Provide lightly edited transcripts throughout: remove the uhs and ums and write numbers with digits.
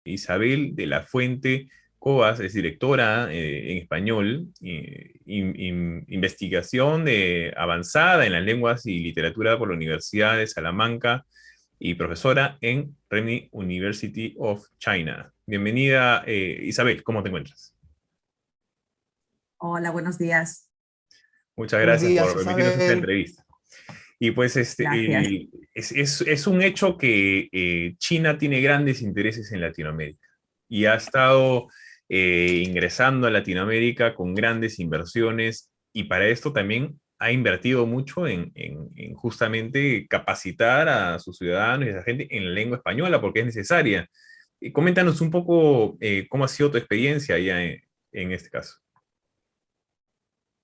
Isabel de la Fuente Cobas, es directora en español, investigación avanzada en las lenguas y literatura por la Universidad de Salamanca y profesora en Renmin University of China. Bienvenida, Isabel, ¿cómo te encuentras? Hola, buenos días. Muchas Buenos gracias días, por permitirnos esta Isabel. entrevista. Y pues Gracias. es un hecho que China tiene grandes intereses en Latinoamérica y ha estado ingresando a Latinoamérica con grandes inversiones y para esto también ha invertido mucho en justamente capacitar a sus ciudadanos y a esa gente en la lengua española porque es necesaria. Coméntanos un poco cómo ha sido tu experiencia allá en este caso.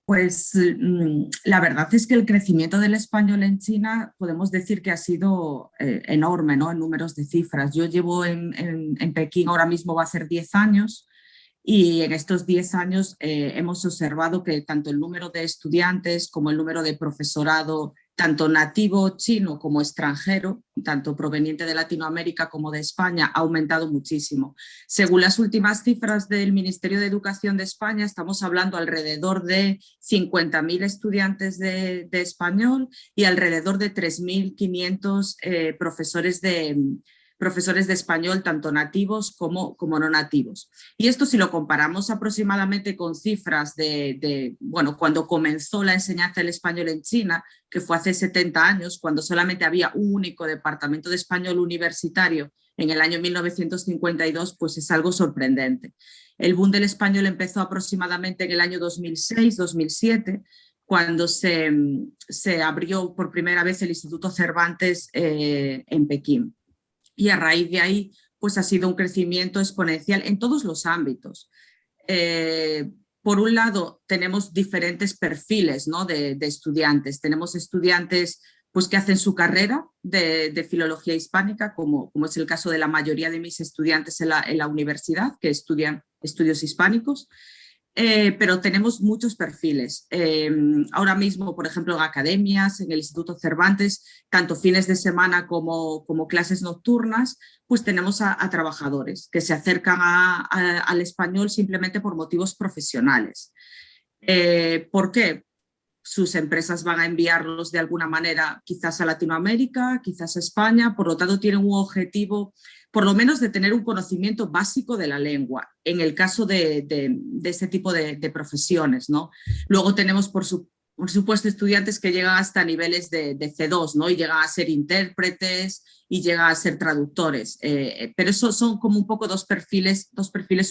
Pues la verdad es que el crecimiento del español en China podemos decir que ha sido enorme, ¿no? En números de cifras. Yo llevo en Pekín, ahora mismo va a ser 10 años, y en estos 10 años hemos observado que tanto el número de estudiantes como el número de profesorado, tanto nativo chino como extranjero, tanto proveniente de Latinoamérica como de España, ha aumentado muchísimo. Según las últimas cifras del Ministerio de Educación de España, estamos hablando alrededor de 50.000 estudiantes de español y alrededor de 3.500 profesores de español, tanto nativos como no nativos. Y esto si lo comparamos aproximadamente con cifras bueno, cuando comenzó la enseñanza del español en China, que fue hace 70 años, cuando solamente había un único departamento de español universitario en el año 1952, pues es algo sorprendente. El boom del español empezó aproximadamente en el año 2006-2007, cuando se abrió por primera vez el Instituto Cervantes en Pekín. Y a raíz de ahí, pues ha sido un crecimiento exponencial en todos los ámbitos. Por un lado, tenemos diferentes perfiles, ¿no? de estudiantes. Tenemos estudiantes pues, que hacen su carrera de filología hispánica, como es el caso de la mayoría de mis estudiantes en la universidad, que estudian estudios hispánicos. Pero tenemos muchos perfiles. Ahora mismo, por ejemplo, en academias, en el Instituto Cervantes, tanto fines de semana como clases nocturnas, pues tenemos a trabajadores que se acercan al español simplemente por motivos profesionales. ¿Por qué? Sus empresas van a enviarlos de alguna manera quizás a Latinoamérica, quizás a España, por lo tanto tienen un objetivo por lo menos de tener un conocimiento básico de la lengua, en el caso de este tipo de profesiones, ¿no? Luego tenemos, por supuesto, estudiantes que llegan hasta niveles de C2, ¿no? Y llegan a ser intérpretes y llegan a ser traductores. Pero eso son como un poco dos perfiles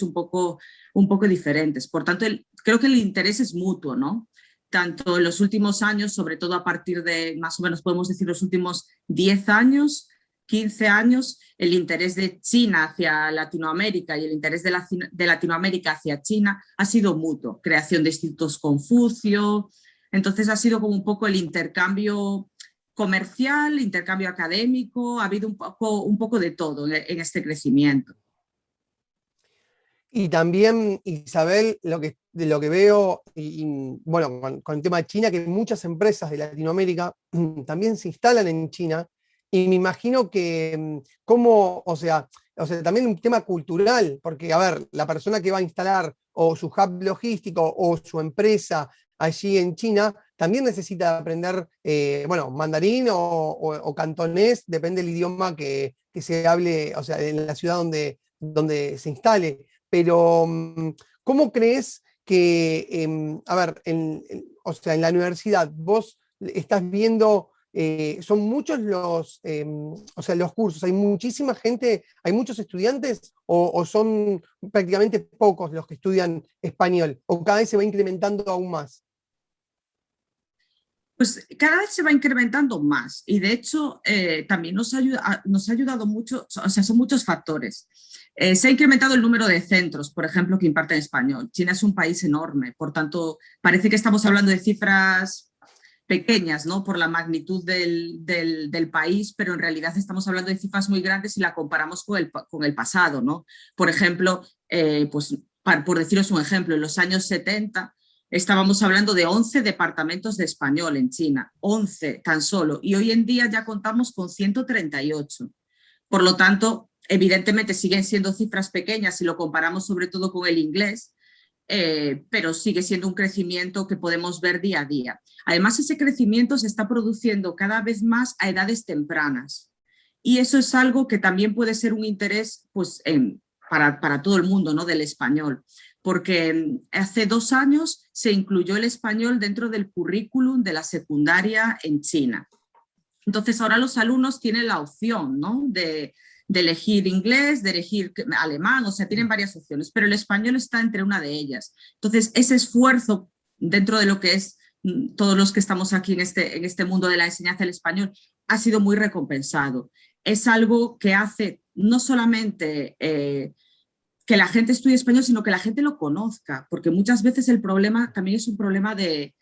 un poco diferentes. Por tanto, creo que el interés es mutuo, ¿no? Tanto en los últimos años, sobre todo a partir de más o menos podemos decir los últimos 10 años, 15 años, el interés de China hacia Latinoamérica y el interés de Latinoamérica hacia China ha sido mutuo. Creación de institutos Confucio. Entonces ha sido como un poco el intercambio comercial, intercambio académico, ha habido un poco de todo en este crecimiento. Y también, Isabel, de lo que veo, bueno, con el tema de China, que muchas empresas de Latinoamérica también se instalan en China, y me imagino que, también un tema cultural, porque, a ver, la persona que va a instalar o su hub logístico o su empresa allí en China, también necesita aprender, bueno, mandarín o cantonés, depende del idioma que se hable, o sea, en la ciudad donde se instale. Pero, ¿cómo crees que, a ver, o sea, en la universidad vos estás viendo, son muchos o sea, los cursos, hay muchísima gente, hay muchos estudiantes o son prácticamente pocos los que estudian español, o cada vez se va incrementando aún más? Pues cada vez se va incrementando más y de hecho también nos ha ayudado mucho, o sea, son muchos factores. Se ha incrementado el número de centros, por ejemplo, que imparten español. China es un país enorme, por tanto, parece que estamos hablando de cifras pequeñas, ¿no? Por la magnitud del país, pero en realidad estamos hablando de cifras muy grandes si la comparamos con el pasado, ¿no? Por ejemplo, pues por deciros un ejemplo, en los años 70 estábamos hablando de 11 departamentos de español en China, 11 tan solo, y hoy en día ya contamos con 138. Por lo tanto, Evidentemente siguen siendo cifras pequeñas si lo comparamos sobre todo con el inglés, pero sigue siendo un crecimiento que podemos ver día a día. Además, ese crecimiento se está produciendo cada vez más a edades tempranas. Y eso es algo que también puede ser un interés pues, para todo el mundo, ¿no? Del español, porque hace 2 años se incluyó el español dentro del currículum de la secundaria en China. Entonces ahora los alumnos tienen la opción, ¿no? de elegir inglés, de elegir alemán, o sea, tienen varias opciones, pero el español está entre una de ellas. Entonces ese esfuerzo dentro de lo que es todos los que estamos aquí en este mundo de la enseñanza del español ha sido muy recompensado. Es algo que hace no solamente que la gente estudie español, sino que la gente lo conozca, porque muchas veces el problema también es un problema de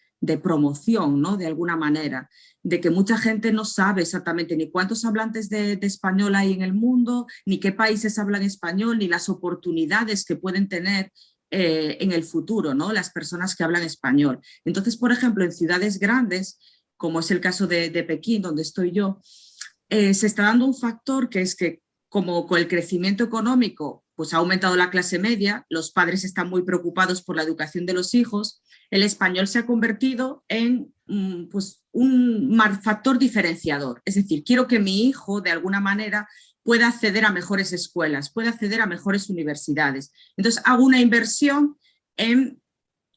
promoción, ¿no? De alguna manera, de que mucha gente no sabe exactamente ni cuántos hablantes de español hay en el mundo, ni qué países hablan español, ni las oportunidades que pueden tener en el futuro, ¿no? Las personas que hablan español. Entonces, por ejemplo, en ciudades grandes, como es el caso de Pekín, donde estoy yo, se está dando un factor que es que como con el crecimiento económico pues ha aumentado la clase media, los padres están muy preocupados por la educación de los hijos, el español se ha convertido en pues, un factor diferenciador. Es decir, quiero que mi hijo de alguna manera pueda acceder a mejores escuelas, pueda acceder a mejores universidades. Entonces hago una inversión en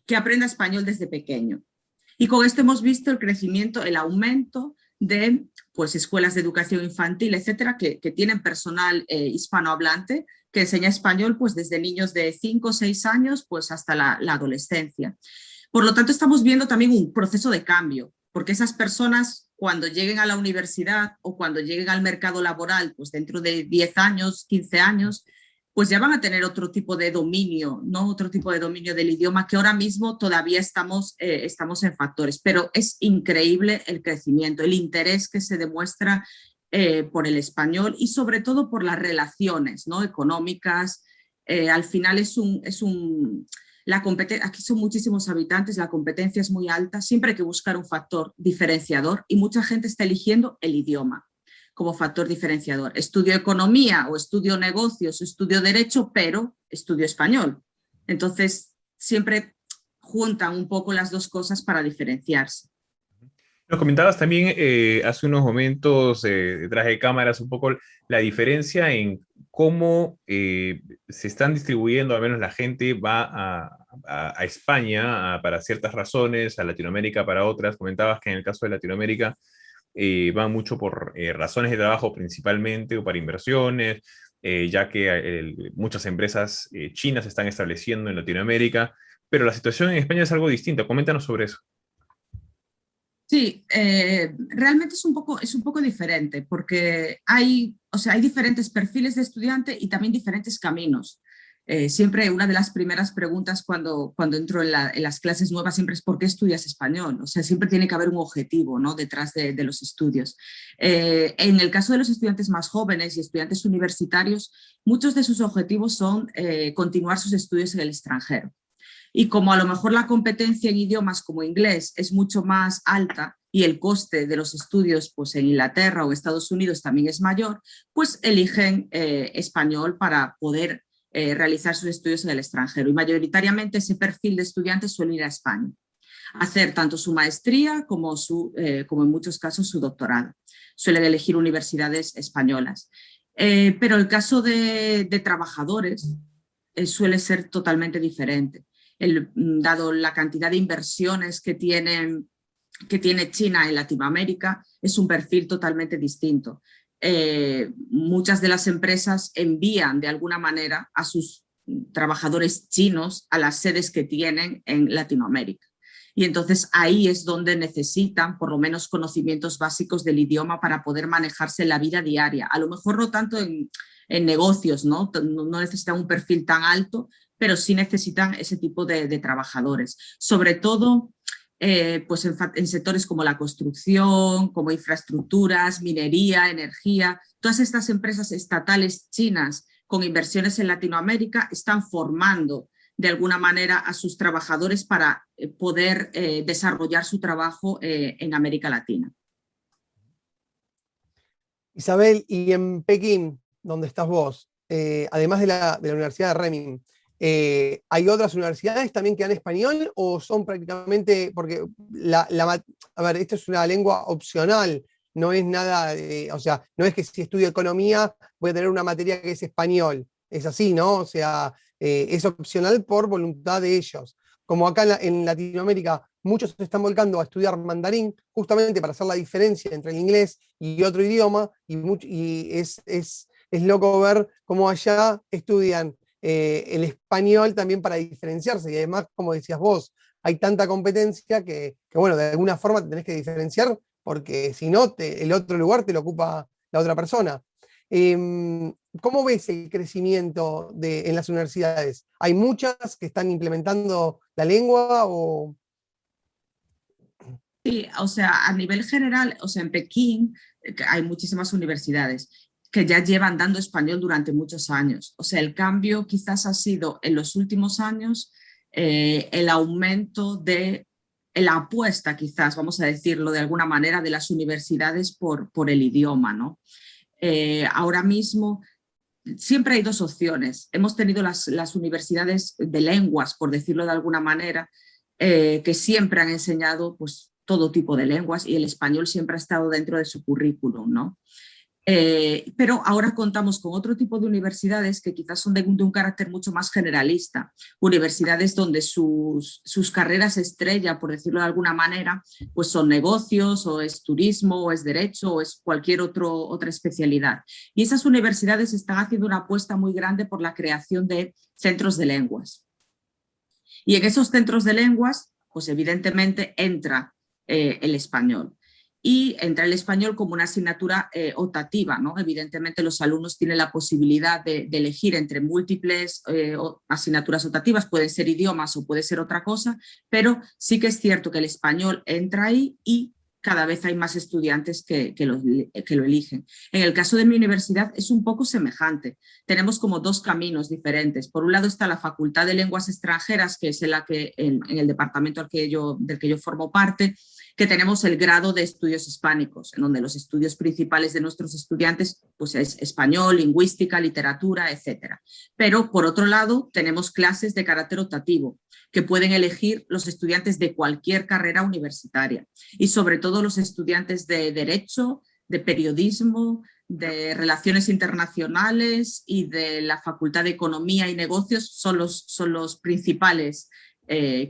que aprenda español desde pequeño. Y con esto hemos visto el crecimiento, el aumento de pues, escuelas de educación infantil, etcétera, que tienen personal hispanohablante que enseña español pues, desde niños de 5 o 6 años pues, hasta la adolescencia. Por lo tanto, estamos viendo también un proceso de cambio, porque esas personas cuando lleguen a la universidad o cuando lleguen al mercado laboral, pues dentro de 10 años, 15 años, pues ya van a tener otro tipo de dominio, ¿no? Otro tipo de dominio del idioma que ahora mismo todavía estamos en factores, pero es increíble el crecimiento, el interés que se demuestra por el español y sobre todo por las relaciones, ¿no? Económicas. Al final aquí son muchísimos habitantes, la competencia es muy alta, siempre hay que buscar un factor diferenciador y mucha gente está eligiendo el idioma como factor diferenciador. Estudio economía o estudio negocios o estudio derecho, pero estudio español. Entonces, siempre juntan un poco las dos cosas para diferenciarse. Nos comentabas también hace unos momentos detrás de cámaras un poco la diferencia en cómo se están distribuyendo, al menos la gente va a España para ciertas razones, a Latinoamérica para otras. Comentabas que en el caso de Latinoamérica van mucho por razones de trabajo principalmente o para inversiones, ya que muchas empresas chinas se están estableciendo en Latinoamérica, pero la situación en España es algo distinta. Coméntanos sobre eso. Sí, realmente es un poco diferente porque hay diferentes perfiles de estudiante y también diferentes caminos. Siempre una de las primeras preguntas cuando entro en las clases nuevas siempre es ¿por qué estudias español? O sea, siempre tiene que haber un objetivo, ¿no? Detrás de los estudios. En el caso de los estudiantes más jóvenes y estudiantes universitarios, muchos de sus objetivos son continuar sus estudios en el extranjero. Y como a lo mejor la competencia en idiomas como inglés es mucho más alta y el coste de los estudios pues en Inglaterra o Estados Unidos también es mayor, pues eligen español para poder realizar sus estudios en el extranjero. Y mayoritariamente ese perfil de estudiantes suele ir a España, hacer tanto su maestría como en muchos casos su doctorado. Suelen elegir universidades españolas. Pero el caso de trabajadores suele ser totalmente diferente. Dado la cantidad de inversiones que tiene China en Latinoamérica, es un perfil totalmente distinto. Muchas de las empresas envían de alguna manera a sus trabajadores chinos a las sedes que tienen en Latinoamérica. Y entonces ahí es donde necesitan por lo menos conocimientos básicos del idioma para poder manejarse en la vida diaria. A lo mejor no tanto en negocios, ¿no? No necesitan un perfil tan alto, pero sí necesitan ese tipo de trabajadores. Sobre todo pues en sectores como la construcción, como infraestructuras, minería, energía. Todas estas empresas estatales chinas con inversiones en Latinoamérica están formando de alguna manera a sus trabajadores para poder desarrollar su trabajo en América Latina. Isabel, y en Pekín, donde estás vos, además de la Universidad de Renmin, ¿hay otras universidades también que dan español o son prácticamente, porque a ver, esto es una lengua opcional, no es nada, o sea, no es que si estudio economía voy a tener una materia que es español, es así, ¿no? O sea, es opcional por voluntad de ellos. Como acá en Latinoamérica muchos se están volcando a estudiar mandarín justamente para hacer la diferencia entre el inglés y otro idioma, y es loco ver cómo allá estudian el español también para diferenciarse, y además, como decías vos, hay tanta competencia que bueno, de alguna forma te tenés que diferenciar, porque si no, el otro lugar te lo ocupa la otra persona. ¿Cómo ves el crecimiento en las universidades? ¿Hay muchas que están implementando la lengua o...? Sí, o sea, a nivel general, o sea, en Pekín hay muchísimas universidades que ya llevan dando español durante muchos años. O sea, el cambio quizás ha sido en los últimos años el aumento de la apuesta, quizás, vamos a decirlo de alguna manera, de las universidades por el idioma, ¿no? Ahora mismo siempre hay dos opciones. Hemos tenido las universidades de lenguas, por decirlo de alguna manera, que siempre han enseñado pues, todo tipo de lenguas y el español siempre ha estado dentro de su currículum, ¿no? Pero ahora contamos con otro tipo de universidades que quizás son de un carácter mucho más generalista, universidades donde sus carreras estrella, por decirlo de alguna manera, pues son negocios, o es turismo, o es derecho, o es cualquier otra especialidad. Y esas universidades están haciendo una apuesta muy grande por la creación de centros de lenguas. Y en esos centros de lenguas, pues evidentemente entra el español. Y entra el español como una asignatura optativa, ¿no? Evidentemente los alumnos tienen la posibilidad de elegir entre múltiples asignaturas optativas, pueden ser idiomas o puede ser otra cosa, pero sí que es cierto que el español entra ahí y cada vez hay más estudiantes que lo eligen. En el caso de mi universidad es un poco semejante. Tenemos como dos caminos diferentes. Por un lado está la Facultad de Lenguas Extranjeras, que es en el departamento del que yo formo parte, que tenemos el grado de estudios hispánicos, en donde los estudios principales de nuestros estudiantes pues es español, lingüística, literatura, etc. Pero, por otro lado, tenemos clases de carácter optativo, que pueden elegir los estudiantes de cualquier carrera universitaria, y sobre todo los estudiantes de Derecho, de Periodismo, de Relaciones Internacionales y de la Facultad de Economía y Negocios son los principales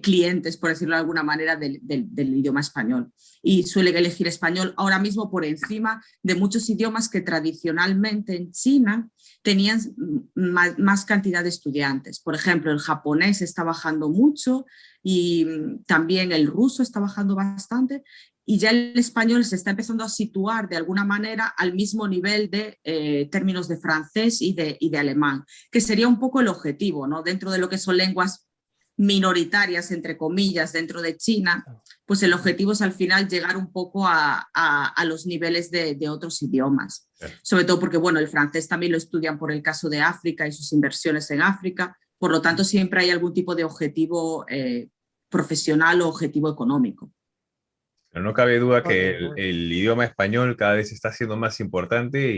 clientes, por decirlo de alguna manera, del idioma español. Y suelen elegir español ahora mismo por encima de muchos idiomas que tradicionalmente en China tenían más cantidad de estudiantes. Por ejemplo, el japonés está bajando mucho y también el ruso está bajando bastante, y ya el español se está empezando a situar de alguna manera al mismo nivel de términos de francés y de alemán, que sería un poco el objetivo, ¿no? Dentro de lo que son lenguas minoritarias, entre comillas, dentro de China, pues el objetivo es al final llegar un poco a los niveles de otros idiomas. Sobre todo porque, bueno, el francés también lo estudian por el caso de África y sus inversiones en África, por lo tanto siempre hay algún tipo de objetivo profesional o objetivo económico. Pero no cabe duda que el idioma español cada vez está siendo más importante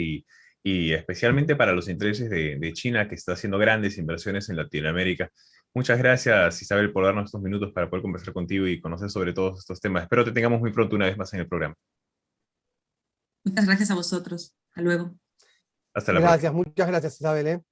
y especialmente para los intereses de China, que está haciendo grandes inversiones en Latinoamérica. Muchas gracias, Isabel, por darnos estos minutos para poder conversar contigo y conocer sobre todos estos temas. Espero te tengamos muy pronto una vez más en el programa. Muchas gracias a vosotros. Hasta luego. Hasta la próxima. Gracias, muchas gracias, Isabel.